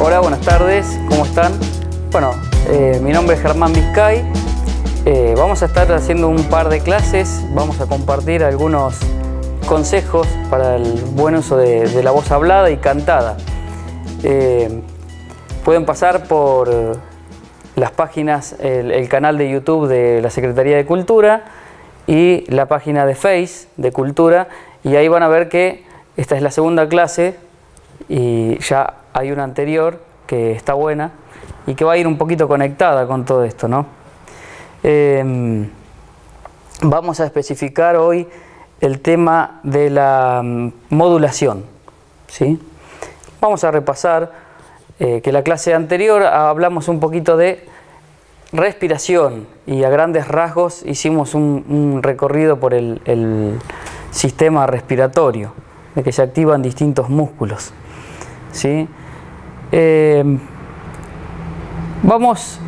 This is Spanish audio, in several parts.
Hola, buenas tardes, ¿cómo están? Bueno, mi nombre es Germán Vizcay. Vamos a estar haciendo un par de clases, vamos a compartir algunos consejos para el buen uso de la voz hablada y cantada. Pueden pasar por las páginas, el canal de YouTube de la Secretaría de Cultura y la página de Face de Cultura, y ahí van a ver que esta es la segunda clase y ya hay una anterior que está buena y que va a ir un poquito conectada con todo esto, ¿no? Vamos a especificar hoy el tema de la modulación, ¿sí? Vamos a repasar que la clase anterior hablamos un poquito de respiración y a grandes rasgos hicimos un recorrido por el sistema respiratorio, de que se activan distintos músculos, ¿sí? Vamos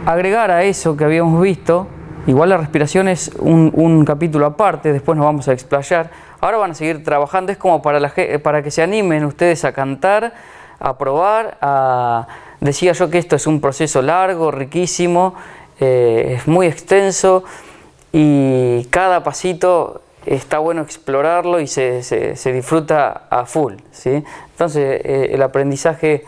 a agregar a eso que habíamos visto. Igual la respiración es un capítulo aparte, después nos vamos a explayar. Ahora van a seguir trabajando, es como para que se animen ustedes a cantar, a probar. Decía yo que esto es un proceso largo, riquísimo, es muy extenso y cada pasito está bueno explorarlo y se disfruta a full, ¿sí? Entonces el aprendizaje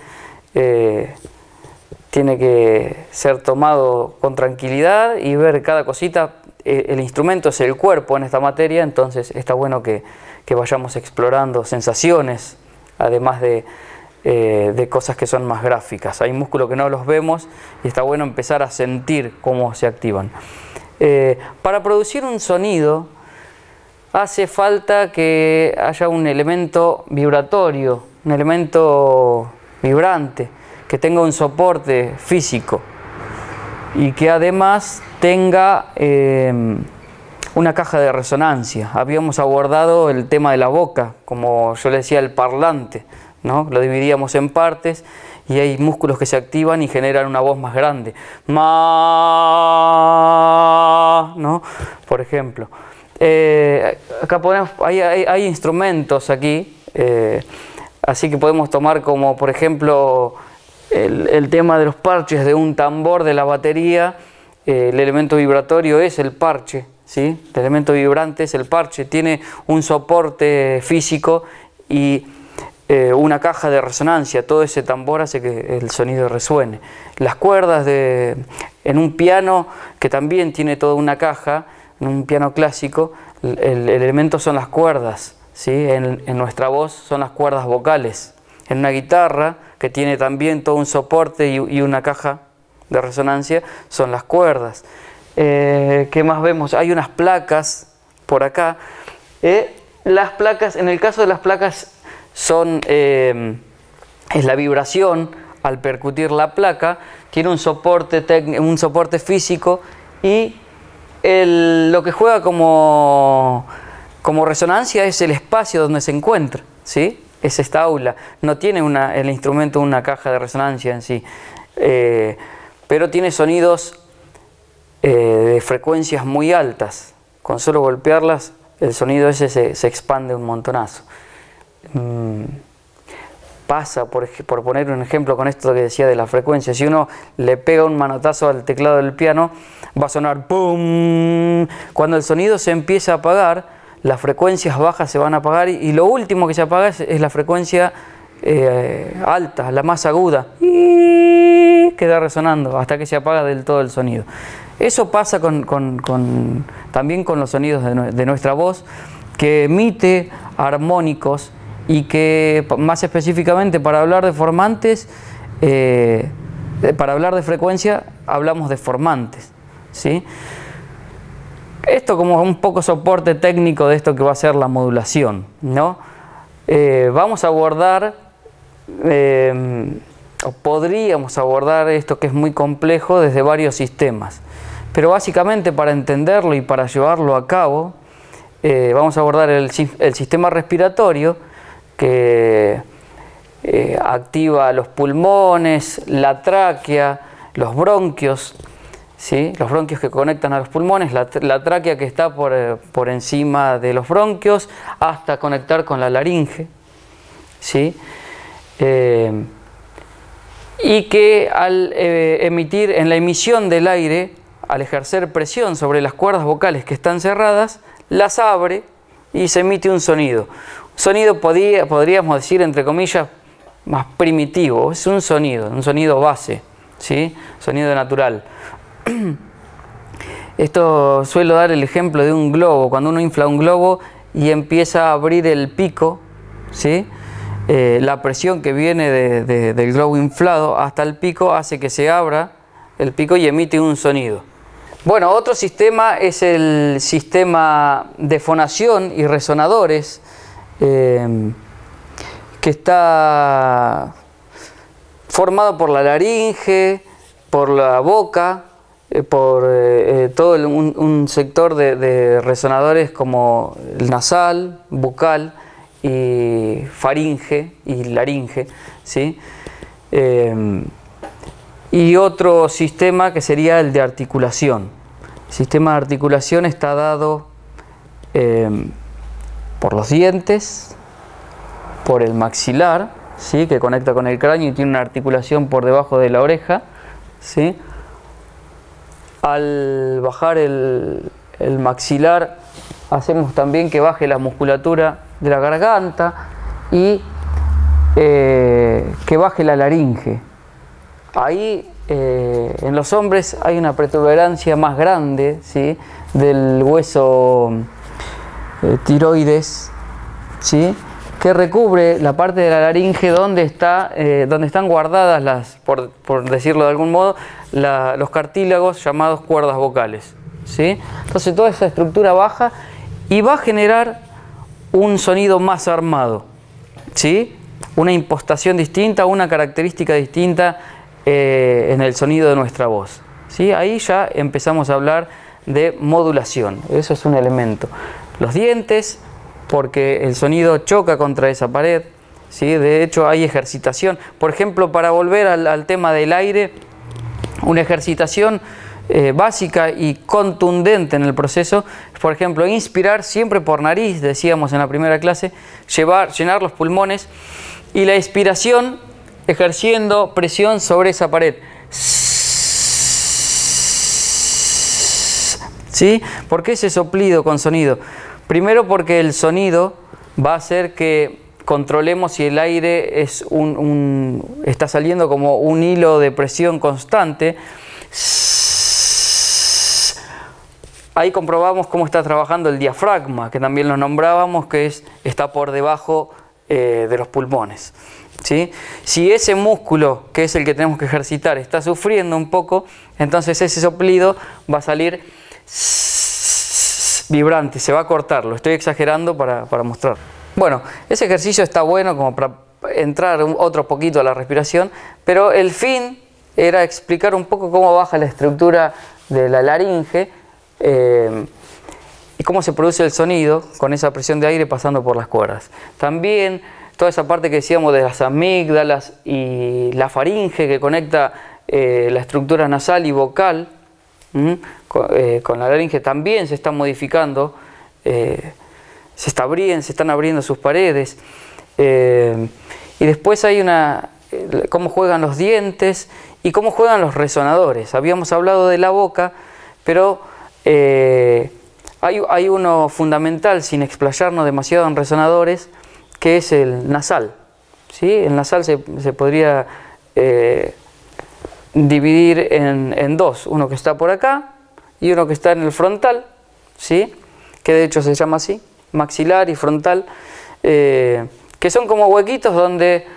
tiene que ser tomado con tranquilidad y ver cada cosita. El instrumento es el cuerpo en esta materia, entonces está bueno que vayamos explorando sensaciones, además de cosas que son más gráficas. Hay músculos que no los vemos y está bueno empezar a sentir cómo se activan. Para producir un sonido hace falta que haya un elemento vibratorio, un elemento vibrante, que tenga un soporte físico y que además tenga una caja de resonancia. Habíamos abordado el tema de la boca, como yo le decía, el parlante, ¿no? Lo dividíamos en partes y hay músculos que se activan y generan una voz más grande. Ma, ¿no? Por ejemplo. Acá hay instrumentos aquí, así que podemos tomar como, por ejemplo, el tema de los parches de un tambor de la batería. El elemento vibratorio es el parche, ¿sí? El elemento vibrante es el parche, tiene un soporte físico y una caja de resonancia. Todo ese tambor hace que el sonido resuene. Las cuerdas en un piano que también tiene toda una caja, en un piano clásico, el elemento son las cuerdas, ¿sí? En nuestra voz son las cuerdas vocales. En una guitarra que tiene también todo un soporte y una caja de resonancia, son las cuerdas. ¿Qué más vemos? Hay unas placas por acá. Las placas, en el caso de las placas, es la vibración al percutir la placa, tiene un soporte físico y lo que juega como resonancia es el espacio donde se encuentra, ¿sí? Es esta aula, no tiene el instrumento una caja de resonancia en sí, pero tiene sonidos de frecuencias muy altas. Con solo golpearlas el sonido ese se expande un montonazo. Pasa, por poner un ejemplo con esto que decía de la frecuencia, si uno le pega un manotazo al teclado del piano va a sonar ¡pum! Cuando el sonido se empieza a apagar, las frecuencias bajas se van a apagar y lo último que se apaga es la frecuencia alta, la más aguda, y queda resonando hasta que se apaga del todo el sonido. Eso pasa también con los sonidos de nuestra voz, que emite armónicos y que más específicamente para hablar de formantes, para hablar de frecuencia hablamos de formantes, ¿sí? Esto como un poco soporte técnico de esto que va a ser la modulación, ¿no? Vamos a abordar, o podríamos abordar esto que es muy complejo desde varios sistemas, pero básicamente para entenderlo y para llevarlo a cabo, vamos a abordar el sistema respiratorio que activa los pulmones, la tráquea, los bronquios, ¿sí? Los bronquios que conectan a los pulmones, la tráquea que está por encima de los bronquios hasta conectar con la laringe, ¿sí? y que al emitir, en la emisión del aire, al ejercer presión sobre las cuerdas vocales que están cerradas, las abre y se emite un sonido. Un sonido podríamos decir, entre comillas, más primitivo. Es un sonido base, ¿sí? Sonido natural. Esto suelo dar el ejemplo de un globo. Cuando uno infla un globo y empieza a abrir el pico, ¿sí? La presión que viene del globo inflado hasta el pico hace que se abra el pico y emite un sonido. Bueno, otro sistema es el sistema de fonación y resonadores, que está formado por la laringe, por la boca, por todo un sector de resonadores como el nasal, bucal y faringe y laringe, ¿sí? Y otro sistema que sería el de articulación. El sistema de articulación está dado por los dientes, por el maxilar, ¿sí? Que conecta con el cráneo y tiene una articulación por debajo de la oreja, ¿sí? Al bajar el maxilar hacemos también que baje la musculatura de la garganta y que baje la laringe. Ahí en los hombres hay una protuberancia más grande, ¿sí? Del hueso tiroides, ¿sí? Que recubre la parte de la laringe donde están guardadas por decirlo de algún modo, los cartílagos llamados cuerdas vocales, ¿sí? Entonces toda esa estructura baja y va a generar un sonido más armado, ¿sí? Una impostación distinta, una característica distinta en el sonido de nuestra voz, ¿sí? Ahí ya empezamos a hablar de modulación. Eso es un elemento. Los dientes, porque el sonido choca contra esa pared, ¿sí? De hecho hay ejercitación. Por ejemplo, para volver al tema del aire, una ejercitación básica y contundente en el proceso, por ejemplo, inspirar siempre por nariz, decíamos en la primera clase, llenar los pulmones, y la expiración ejerciendo presión sobre esa pared. ¿Sí? ¿Por qué ese soplido con sonido? Primero porque el sonido va a hacer que controlemos si el aire está saliendo como un hilo de presión constante. Ahí comprobamos cómo está trabajando el diafragma, que también lo nombrábamos, que está por debajo de los pulmones, ¿sí? Si ese músculo, que es el que tenemos que ejercitar, está sufriendo un poco, entonces ese soplido va a salir vibrante, se va a cortar. Lo estoy exagerando para mostrar. Bueno, ese ejercicio está bueno como para entrar otro poquito a la respiración, pero el fin era explicar un poco cómo baja la estructura de la laringe y cómo se produce el sonido con esa presión de aire pasando por las cuerdas. También toda esa parte que decíamos de las amígdalas y la faringe que conecta la estructura nasal y vocal con la laringe también se está modificando, se están abriendo sus paredes. Y después hay cómo juegan los dientes y cómo juegan los resonadores. Habíamos hablado de la boca, pero hay uno fundamental, sin explayarnos demasiado en resonadores, que es el nasal, ¿sí? El nasal se podría dividir en dos, uno que está por acá y uno que está en el frontal, ¿sí? Que de hecho se llama así, maxilar y frontal, que son como huequitos donde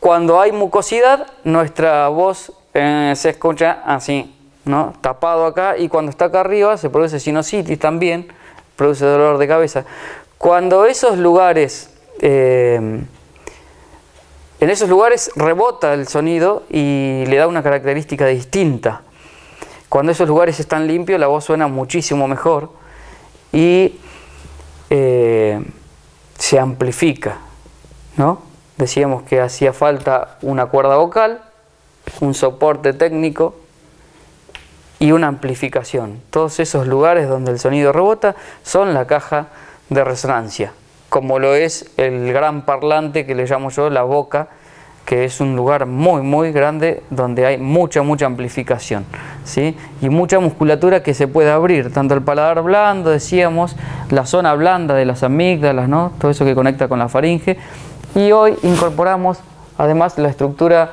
cuando hay mucosidad nuestra voz se escucha así, ¿no? Tapado acá, y cuando está acá arriba se produce sinusitis también, produce dolor de cabeza. Cuando esos lugares, en esos lugares rebota el sonido y le da una característica distinta. Cuando esos lugares están limpios la voz suena muchísimo mejor y se amplifica, ¿no? Decíamos que hacía falta una cuerda vocal, un soporte técnico y una amplificación. Todos esos lugares donde el sonido rebota son la caja de resonancia, como lo es el gran parlante que le llamo yo la boca, que es un lugar muy grande donde hay mucha amplificación, ¿sí? Y mucha musculatura que se puede abrir, tanto el paladar blando, decíamos, la zona blanda de las amígdalas, ¿no? Todo eso que conecta con la faringe. Y hoy incorporamos además la estructura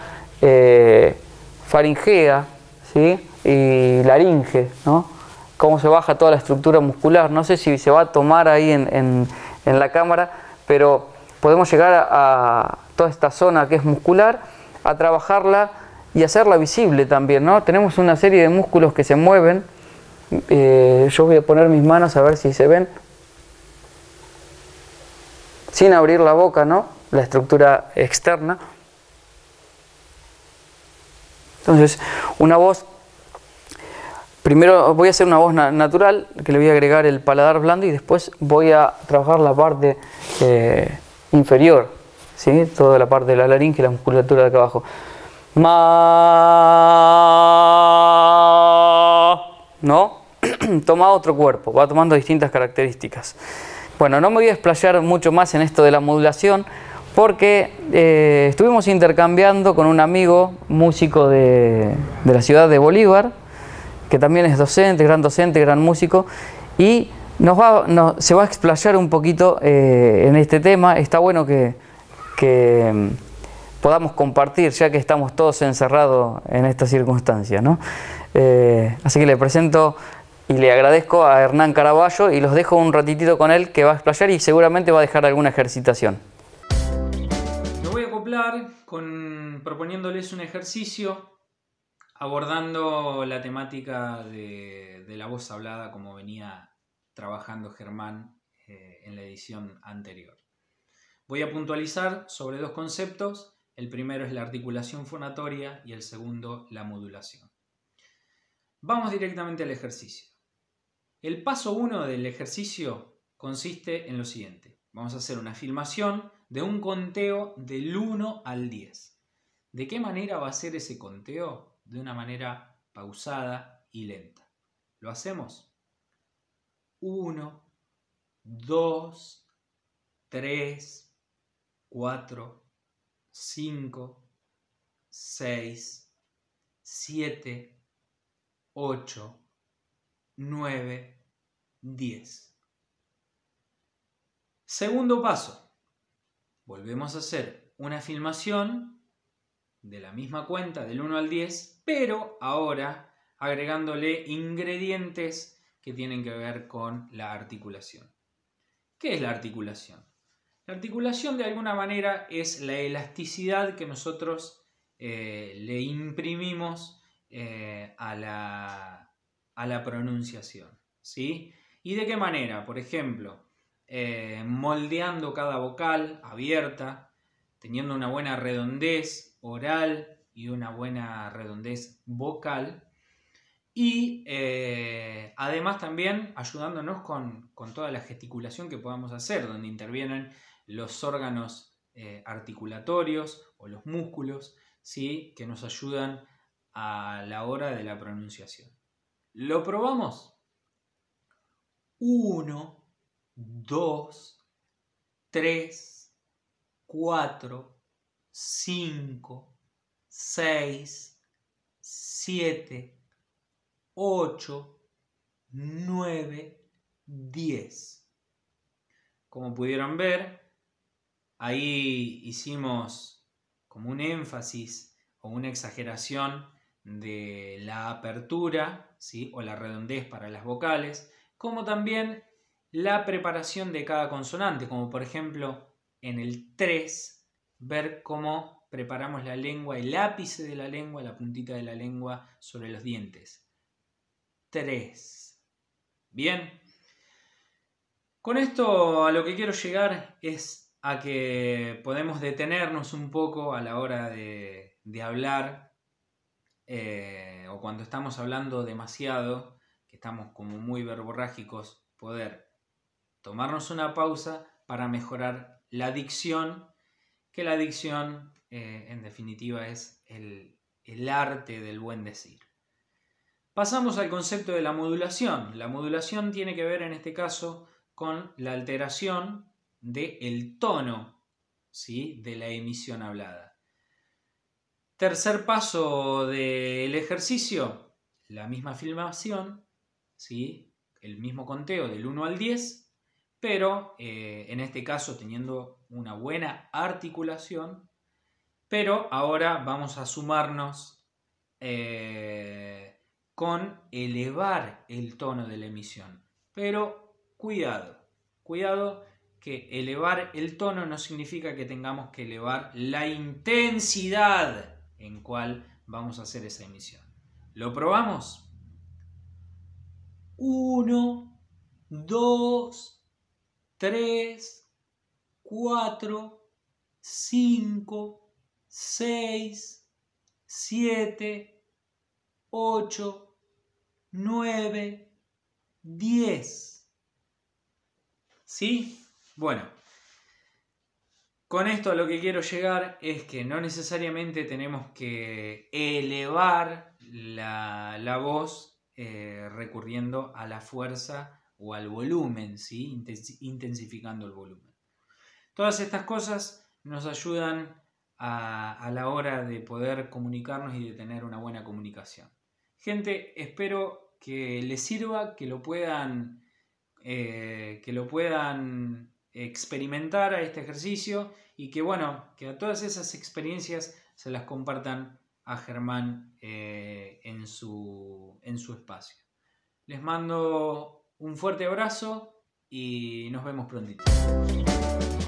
faringea, ¿sí? Y laringe, ¿no? Cómo se baja toda la estructura muscular. No sé si se va a tomar ahí en la cámara, pero podemos llegar a toda esta zona que es muscular, a trabajarla y hacerla visible también, ¿no? Tenemos una serie de músculos que se mueven. Yo voy a poner mis manos a ver si se ven. Sin abrir la boca, ¿no? La estructura externa. Entonces, una voz, primero voy a hacer una voz natural, que le voy a agregar el paladar blando y después voy a trabajar la parte inferior, ¿sí? Toda la parte de la laringe y la musculatura de acá abajo. Ma, ¿no? Toma otro cuerpo, va tomando distintas características. Bueno, no me voy a explayar mucho más en esto de la modulación, porque estuvimos intercambiando con un amigo músico de la ciudad de Bolívar, que también es docente, gran músico, y se va a explayar un poquito en este tema. Está bueno que podamos compartir, ya que estamos todos encerrados en estas circunstancias, ¿no? Así que le presento y le agradezco a Hernán Caraballo y los dejo un ratitito con él, que va a explayar y seguramente va a dejar alguna ejercitación. Me voy a acoplar proponiéndoles un ejercicio abordando la temática de la voz hablada, como venía trabajando Germán en la edición anterior. Voy a puntualizar sobre dos conceptos. El primero es la articulación fonatoria y el segundo la modulación. Vamos directamente al ejercicio. El paso 1 del ejercicio consiste en lo siguiente. Vamos a hacer una filmación de un conteo del 1 al 10. ¿De qué manera va a ser ese conteo? De una manera pausada y lenta. ¿Lo hacemos? 1, 2, 3, 4, 5, 6, 7, 8, 9, 10. Segundo paso. Volvemos a hacer una filmación de la misma cuenta del 1 al 10, pero ahora agregándole ingredientes que tienen que ver con la articulación. ¿Qué es la articulación? La articulación de alguna manera es la elasticidad que nosotros le imprimimos a la pronunciación, ¿sí? ¿Y de qué manera? Por ejemplo, moldeando cada vocal abierta, teniendo una buena redondez oral y una buena redondez vocal, y además también ayudándonos con toda la gesticulación que podamos hacer, donde intervienen los órganos articulatorios o los músculos, ¿sí? Que nos ayudan a la hora de la pronunciación. ¿Lo probamos? 1, 2, 3, 4, 5, 6, 7, 8, 9, 10. Como pudieron ver, ahí hicimos como un énfasis o una exageración de la apertura, ¿sí? O la redondez para las vocales, como también la preparación de cada consonante, como por ejemplo en el 3, ver cómo preparamos la lengua, el ápice de la lengua, la puntita de la lengua sobre los dientes. 3. Bien. Con esto a lo que quiero llegar es a que podemos detenernos un poco a la hora de hablar o cuando estamos hablando demasiado, que estamos como muy verborrágicos, poder tomarnos una pausa para mejorar la dicción, que la dicción en definitiva es el arte del buen decir. Pasamos al concepto de la modulación. La modulación tiene que ver en este caso con la alteración del tono, ¿sí? De la emisión hablada. Tercer paso del ejercicio, la misma filmación, ¿sí? El mismo conteo del 1 al 10, pero en este caso teniendo una buena articulación, pero ahora vamos a sumarnos con elevar el tono de la emisión. Pero cuidado, cuidado, que elevar el tono no significa que tengamos que elevar la intensidad en cual vamos a hacer esa emisión. ¿Lo probamos? 1, 2, 3, 4, 5, 6, 7, 8, 9, 10. ¿Sí? Bueno, con esto a lo que quiero llegar es que no necesariamente tenemos que elevar la voz recurriendo a la fuerza o al volumen, ¿sí? Intensificando el volumen. Todas estas cosas nos ayudan a la hora de poder comunicarnos y de tener una buena comunicación. Gente, espero que les sirva, que lo puedan experimentar a este ejercicio y que, bueno, que a todas esas experiencias se las compartan a Germán en su espacio. Les mando un fuerte abrazo y nos vemos prontito.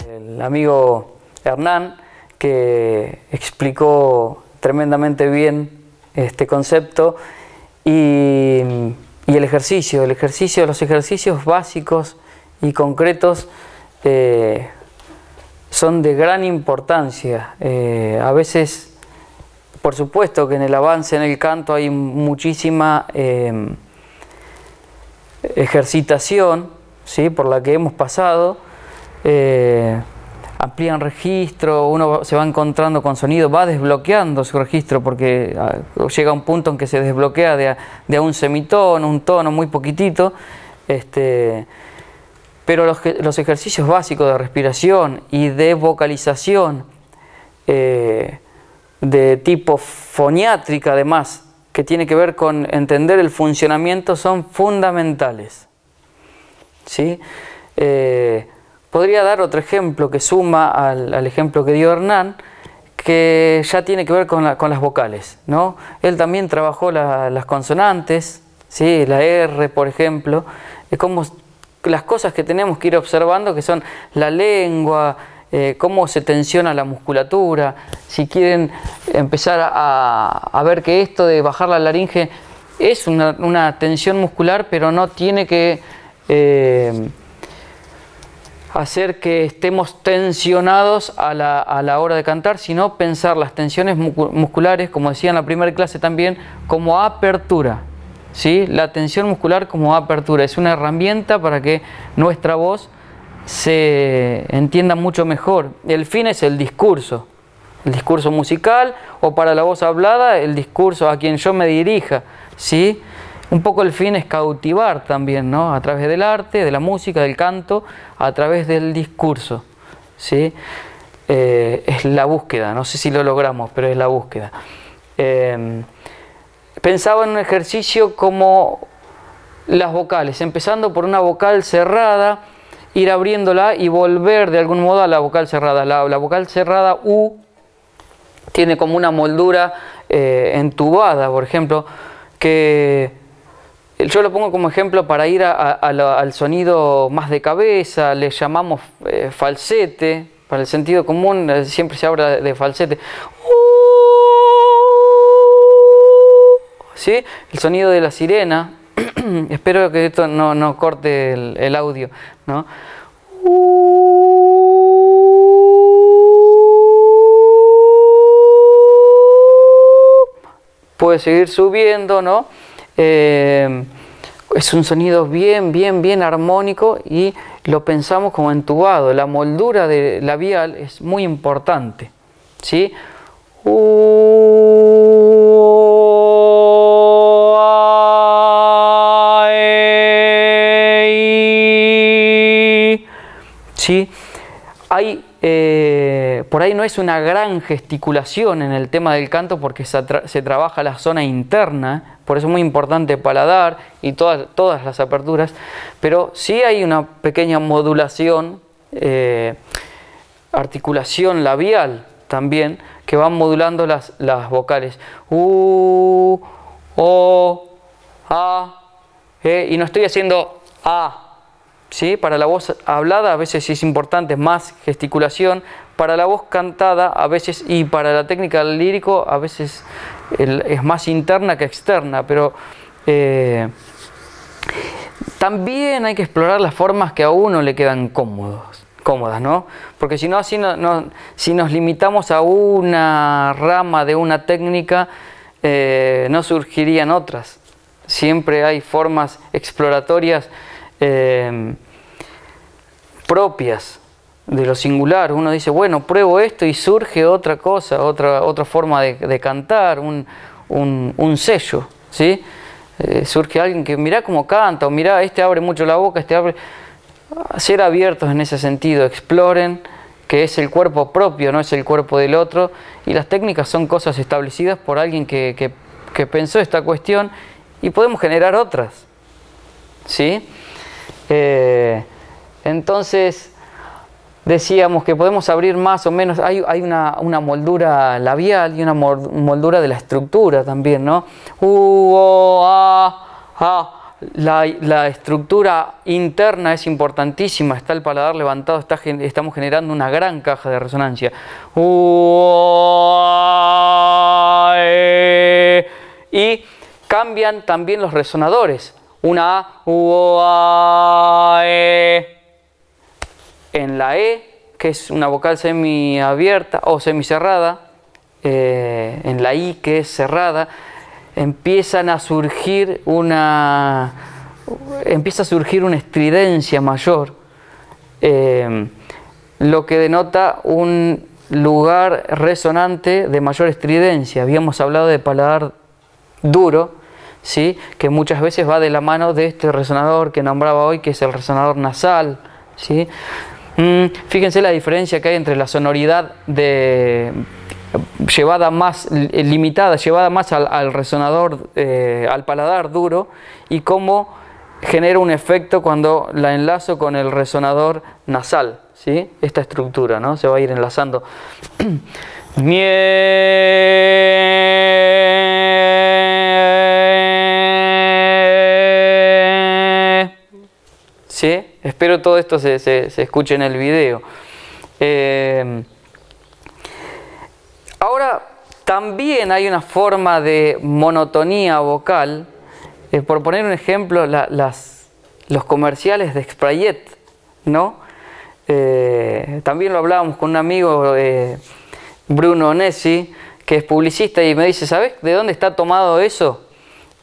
El amigo Hernán, que explicó tremendamente bien este concepto, y el ejercicio, los ejercicios básicos y concretos son de gran importancia. A veces, por supuesto que en el avance en el canto hay muchísima ejercitación, ¿sí?, por la que hemos pasado. Amplían registro, uno se va encontrando con sonido, va desbloqueando su registro porque llega un punto en que se desbloquea de a un semitono, un tono muy poquitito. Pero los ejercicios básicos de respiración y de vocalización de tipo foniátrica, además, que tiene que ver con entender el funcionamiento, son fundamentales, ¿sí? Podría dar otro ejemplo que suma al ejemplo que dio Hernán, que ya tiene que ver con las vocales, ¿no? Él también trabajó las consonantes, ¿sí?, la R, por ejemplo. Es como las cosas que tenemos que ir observando, que son la lengua, cómo se tensiona la musculatura. Si quieren empezar a ver que esto de bajar la laringe es una tensión muscular, pero no tiene que hacer que estemos tensionados a la hora de cantar, sino pensar las tensiones musculares, como decía en la primera clase también, como apertura, ¿sí? La tensión muscular como apertura es una herramienta para que nuestra voz se entienda mucho mejor. El fin es el discurso musical, o para la voz hablada, el discurso a quien yo me dirija, ¿sí? Un poco el fin es cautivar también, ¿no?, a través del arte, de la música, del canto, a través del discurso, ¿sí? Es la búsqueda, no sé si lo logramos, pero es la búsqueda. Pensaba en un ejercicio como las vocales, empezando por una vocal cerrada, ir abriéndola y volver de algún modo a la vocal cerrada. La vocal cerrada U tiene como una moldura entubada, por ejemplo, que yo lo pongo como ejemplo para ir al sonido más de cabeza. Le llamamos falsete, para el sentido común siempre se habla de falsete. ¿Sí? El sonido de la sirena. Espero que esto no corte el audio, ¿no? Puede seguir subiendo, ¿no? Es un sonido bien armónico y lo pensamos como entubado. La moldura de labial es muy importante, ¿sí? ¿Sí? Hay por ahí no es una gran gesticulación en el tema del canto porque se trabaja la zona interna, por eso es muy importante el paladar y todas las aperturas, pero sí hay una pequeña modulación, articulación labial también, que van modulando las vocales. U, O, A, y no estoy haciendo A. ¿Sí? Para la voz hablada a veces es importante más gesticulación, para la voz cantada a veces, y para la técnica del lírico a veces es más interna que externa, pero también hay que explorar las formas que a uno le quedan cómodas, ¿no? Porque si no, si nos limitamos a una rama de una técnica, no surgirían otras. Siempre hay formas exploratorias propias de lo singular. Uno dice, bueno, pruebo esto y surge otra cosa, otra forma de cantar, un sello, ¿sí? Surge alguien que mirá cómo canta, o mirá, este abre mucho la boca, este abre... Ser abiertos en ese sentido, exploren que es el cuerpo propio, no es el cuerpo del otro, y las técnicas son cosas establecidas por alguien que pensó esta cuestión, y podemos generar otras, ¿sí? Entonces decíamos que podemos abrir más o menos, hay una moldura labial y una moldura de la estructura también, ¿no? U, O, A. La estructura interna es importantísima, está el paladar levantado, estamos generando una gran caja de resonancia. U, O, A, y cambian también los resonadores. Una A, U, O, A, en la E, que es una vocal semiabierta o semicerrada, en la I, que es cerrada, empieza a surgir una estridencia mayor, lo que denota un lugar resonante de mayor estridencia. Habíamos hablado de paladar duro, ¿sí? Que muchas veces va de la mano de este resonador que nombraba hoy, que es el resonador nasal, ¿sí? Fíjense la diferencia que hay entre la sonoridad llevada más limitada, llevada más al resonador, al paladar duro, y cómo genera un efecto cuando la enlazo con el resonador nasal, ¿sí? Esta estructura, ¿no? Se va a ir enlazando. ¿Sí? Espero todo esto se escuche en el video. Ahora, también hay una forma de monotonía vocal. Por poner un ejemplo, los comerciales de Sprayet, ¿no? También lo hablábamos con un amigo, Bruno Nessi, que es publicista, y me dice, ¿sabes de dónde está tomado eso?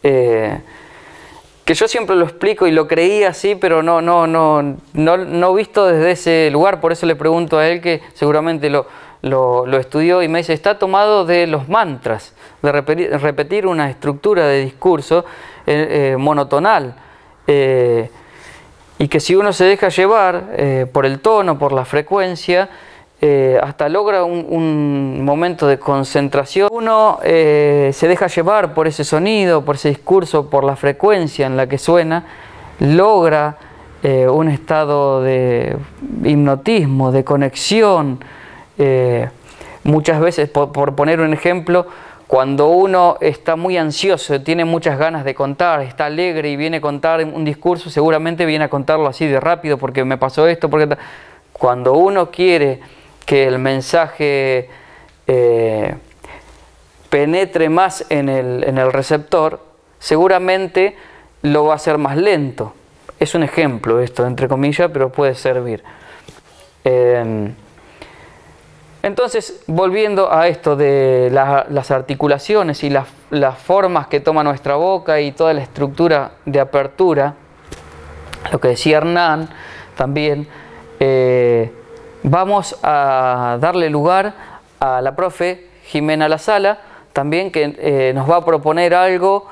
Que yo siempre lo explico y lo creía así, pero no visto desde ese lugar. Por eso le pregunto a él, que seguramente lo estudió, y me dice, está tomado de los mantras, de repetir una estructura de discurso monotonal, y que si uno se deja llevar por el tono, por la frecuencia, hasta logra un momento de concentración. Uno se deja llevar por ese sonido, por ese discurso, por la frecuencia en la que suena, logra un estado de hipnotismo, de conexión. Muchas veces, por poner un ejemplo, cuando uno está muy ansioso, tiene muchas ganas de contar, está alegre y viene a contar un discurso, seguramente viene a contarlo así de rápido porque me pasó esto, porque... Cuando uno quiere que el mensaje penetre más en el receptor, seguramente lo va a hacer más lento. Es un ejemplo esto, entre comillas, pero puede servir. Entonces, volviendo a esto de las articulaciones y las formas que toma nuestra boca y toda la estructura de apertura, lo que decía Hernán también, vamos a darle lugar a la profe Jimena Lazala, también, que nos va a proponer algo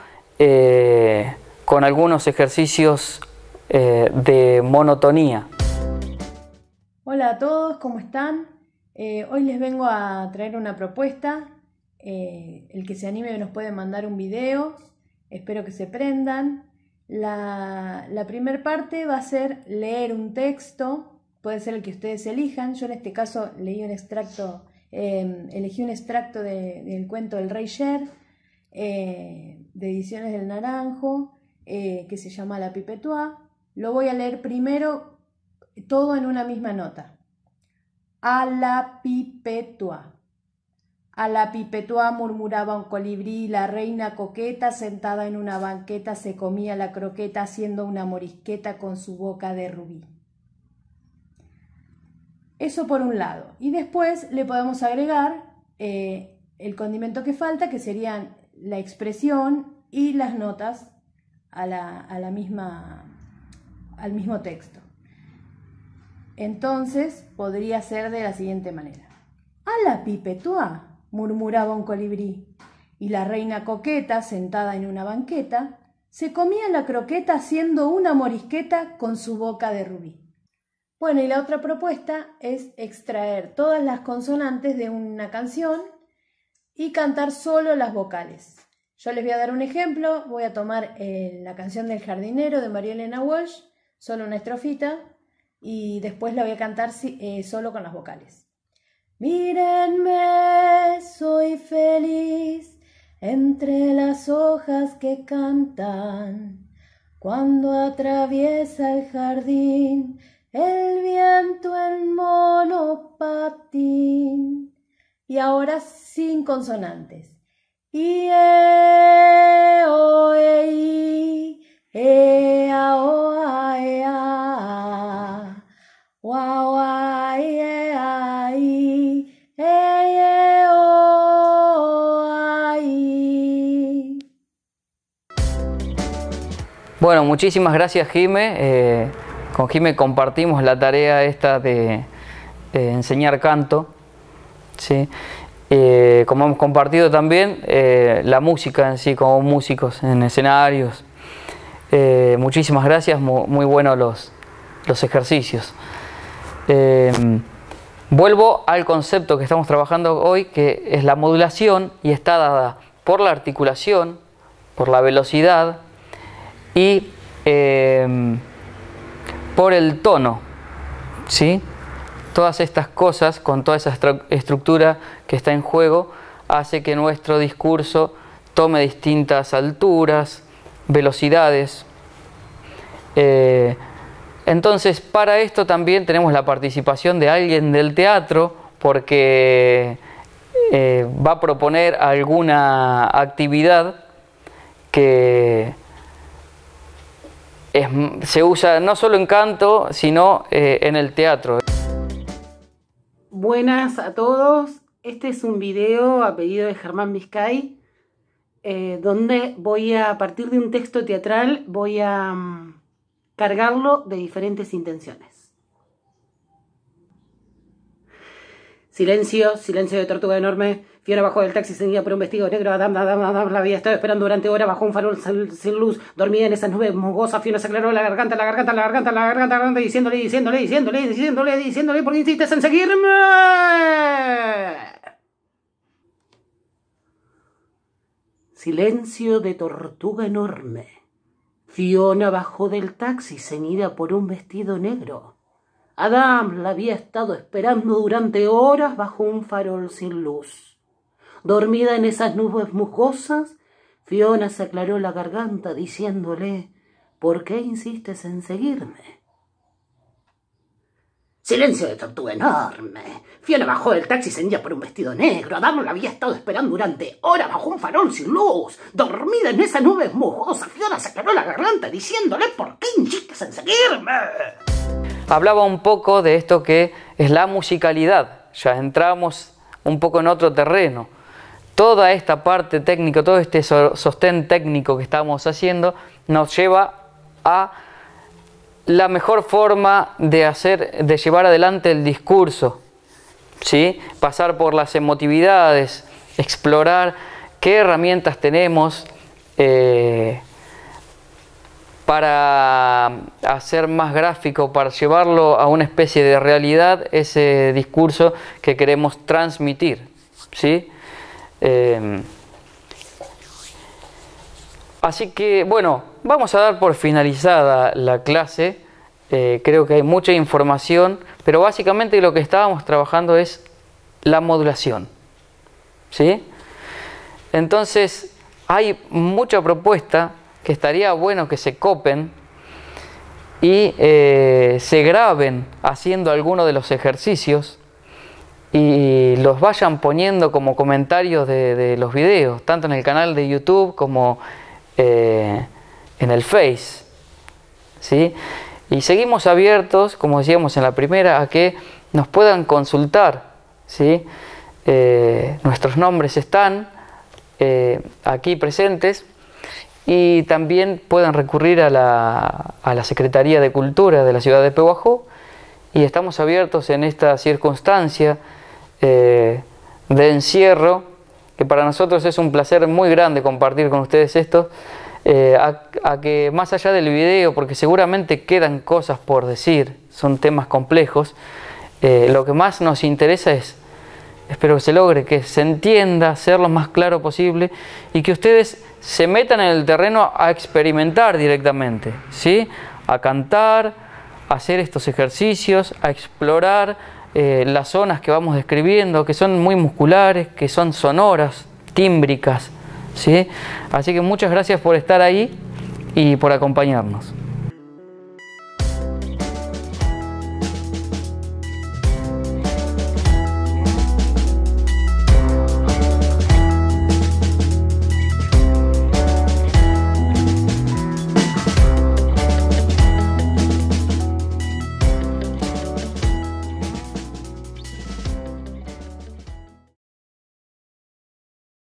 con algunos ejercicios de monotonía. Hola a todos, ¿cómo están? Hoy les vengo a traer una propuesta. El que se anime nos puede mandar un video. Espero que se prendan. La primera parte va a ser leer un texto. Puede ser el que ustedes elijan. Yo en este caso elegí un extracto del cuento del Rey Yer, de Ediciones del Naranjo, que se llama La Pipetois. Lo voy a leer primero todo en una misma nota. A la Pipetois. A la Pipetois murmuraba un colibrí, la reina coqueta sentada en una banqueta se comía la croqueta haciendo una morisqueta con su boca de rubí. Eso por un lado. Y después le podemos agregar el condimento que falta, que serían la expresión y las notas al mismo texto. Entonces podría ser de la siguiente manera. A la Pipetois, murmuraba un colibrí, y la reina coqueta, sentada en una banqueta, se comía la croqueta haciendo una morisqueta con su boca de rubí. Bueno, y la otra propuesta es extraer todas las consonantes de una canción y cantar solo las vocales. Yo les voy a dar un ejemplo. Voy a tomar la canción del jardinero de María Elena Walsh, solo una estrofita, y después la voy a cantar solo con las vocales. Mírenme, soy feliz entre las hojas que cantan, cuando atraviesa el jardín el viento en monopatín. Y ahora sin consonantes. I, e, o, e, i, e, a, o, a, e, a, wa, wa, i, e, a, i, e, o, a, i. Bueno, muchísimas gracias, Jime. Con Jime compartimos la tarea esta de enseñar canto, ¿sí? Como hemos compartido también la música en sí, como músicos en escenarios. Muchísimas gracias, muy buenos los ejercicios. Vuelvo al concepto que estamos trabajando hoy, que es la modulación, y está dada por la articulación, por la velocidad y por el tono, ¿sí? Todas estas cosas, con toda esa estructura que está en juego, hace que nuestro discurso tome distintas alturas, velocidades. Entonces, para esto también tenemos la participación de alguien del teatro, porque va a proponer alguna actividad que se usa no solo en canto, sino en el teatro. Buenas a todos. Este es un video a pedido de Germán Vizcay, donde voy a partir de un texto teatral, voy a cargarlo de diferentes intenciones. Silencio, silencio de tortuga enorme. Fiona bajó del taxi, seguida por un vestido negro. Adam la había estado esperando durante horas bajo un farol sin luz. Dormida en esas nubes musgosas. Fiona se aclaró la garganta, diciéndole, ¿por qué insistes en seguirme? Silencio de tortuga enorme. Fiona bajó del taxi, ceñida por un vestido negro. Adam la había estado esperando durante horas bajo un farol sin luz. Dormida en esas nubes musgosas, Fiona se aclaró la garganta diciéndole, ¿por qué insistes en seguirme? Silencio de tortuga enorme. Fiona bajó del taxi ceñida por un vestido negro. Adam la había estado esperando durante horas bajo un farol sin luz. Dormida en esas nubes musgosas, Fiona se aclaró la garganta diciéndole, ¿por qué insistes en seguirme? Hablaba un poco de esto que es la musicalidad. Ya entramos un poco en otro terreno. Toda esta parte técnica, todo este sostén técnico que estamos haciendo nos lleva a la mejor forma de llevar adelante el discurso, ¿sí? Pasar por las emotividades, explorar qué herramientas tenemos para hacer más gráfico, para llevarlo a una especie de realidad, ese discurso que queremos transmitir, ¿sí? Así que, bueno, vamos a dar por finalizada la clase. Creo que hay mucha información, pero básicamente lo que estábamos trabajando es la modulación, ¿sí? Entonces, hay mucha propuesta que estaría bueno que se copen y se graben haciendo alguno de los ejercicios y los vayan poniendo como comentarios de los videos, tanto en el canal de YouTube como en el Face, ¿sí? Y seguimos abiertos, como decíamos en la primera, a que nos puedan consultar, ¿sí? Nuestros nombres están aquí presentes, y también pueden recurrir a la Secretaría de Cultura de la ciudad de Pehuajó, y estamos abiertos en esta circunstancia de encierro, que para nosotros es un placer muy grande compartir con ustedes esto, a que más allá del video, porque seguramente quedan cosas por decir, son temas complejos, lo que más nos interesa es, espero que se logre, que se entienda, ser lo más claro posible, y que ustedes se metan en el terreno a experimentar directamente, ¿sí? A cantar, a hacer estos ejercicios, a explorar las zonas que vamos describiendo, que son muy musculares, que son sonoras, tímbricas, ¿sí? Así que muchas gracias por estar ahí y por acompañarnos.